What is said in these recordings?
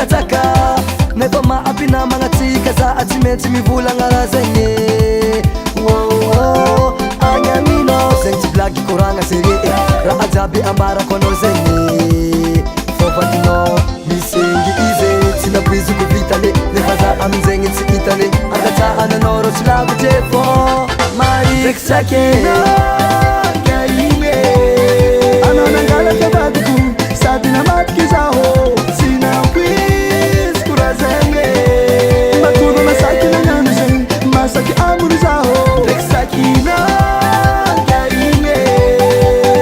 Tsaka nefa maapina manatsika za tsy maintsy mivolagna raha zegny agnaminao zegny tsy blagy koragna serie raha jiaby ambarako anao zegny fôvatinao misengy izy tsy napiziko vitane nefa za aminzegny tsy hitane angatsahananao rô tsy lavitry fô mariky tsakena gaigny anao nangalaka vadiko sady namatiky zaho Masaki amuru zaho Texakina Gaine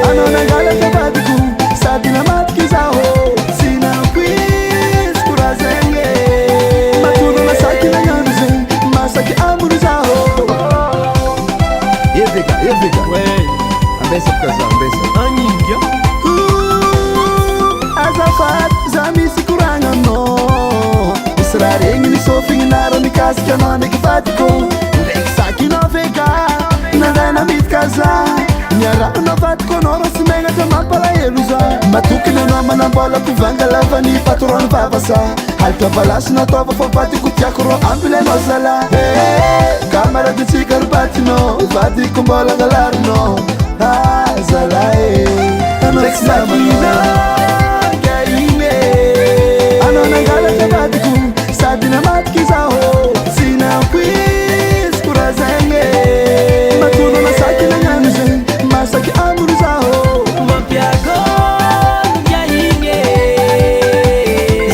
Anona gala kabadiku Sadina matki zaho Sina quiz kurazenge Matuna masaki na yanze Masaki amuru zaho Yevega Ambesa kaza ambesa Anyinga Azafat Zamisi kuranga no Israrengi ni sofing naro ni kaski anone kifatiko Nandana mitkaza Nyara unavatiko noro simena tamapala eluza Matuki na nama na bola kuvanga lava ni patron vavasa Halka balas na tova fopati kutiakuro ambile nozala Kamera di cikar batino Vati kumbola galarno Zala Texakina Gaine Anona gala kabatiku Sadina matki zaho Sina quiz kurazenge Matuna masaki na nyanze Masaki amuru zaho Mapiago yahinge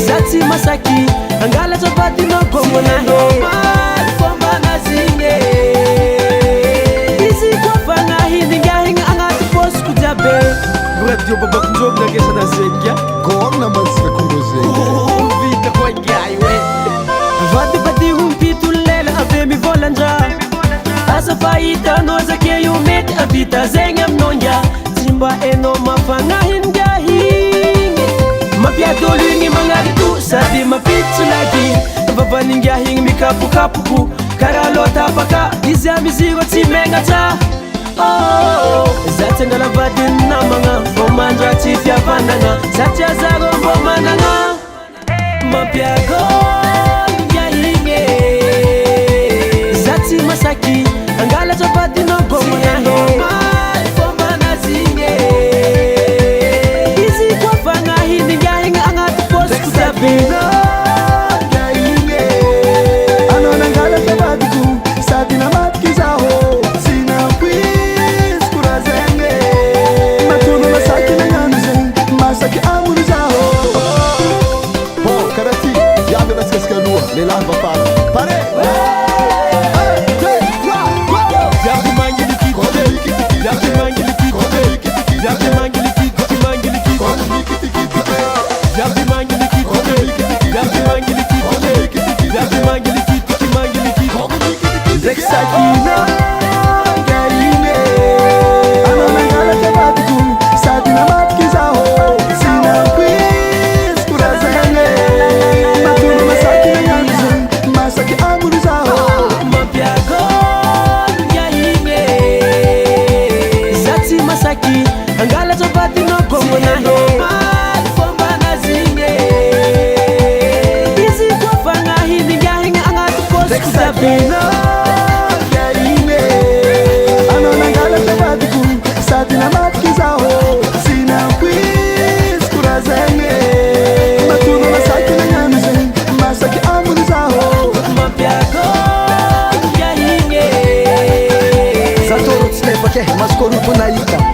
Zati masaki Angala chapati no kongo na he Fomba na zinge Isi kwa fanga hindi yahinga Angati posu kujabe Burat jo babak njob na kesa na zengya Kona masika kungo zenge Vita kwa gaiwe Vati pati humpitu lela Avemi volanja Asa faita noza ke yu met Avita zengam nonja Simba eno mafanga hinga hinge Mapia dolingi mangaritu Sadi mapitu lagi Baba ninga hingi mikapu kapuku Karalota paka Izia mizigo timenga ta Zati ngala vadin namanga Fomandra tifya vandanga Zati azago mbomananga Mapiago yahinge Zati masaki Angala chapati no gomo ya he Fomba na zinge Izi kwa fanga hindi yahinga Angati posu kutabe Gaine Anona ngala kabadiku Sadi na matki zaho Sina quiz kurazenge Matuna masaki na nyanze Masaki amuru zaho Karati Yaga das kaskalua Lelan vapara Pare Texakina Gaine Anona gala kabadiku Sadina matki zaho Sina quiz kurazenge Matuna masaki na yanze Masaki amuru zaho Mapiago yahinge Zati masaki Angala chapati no gomo na he Fomba na zinge Izi kwa fanga hindi yahinga Angati posu kutabe Gaine Anona gala kabadiku Sadina matki zaho Sina quiz kurazenge Matuna masaki na yanze Masaki amuru zaho Mapiago yahinge Zatoro tslepa ke maskoro punaika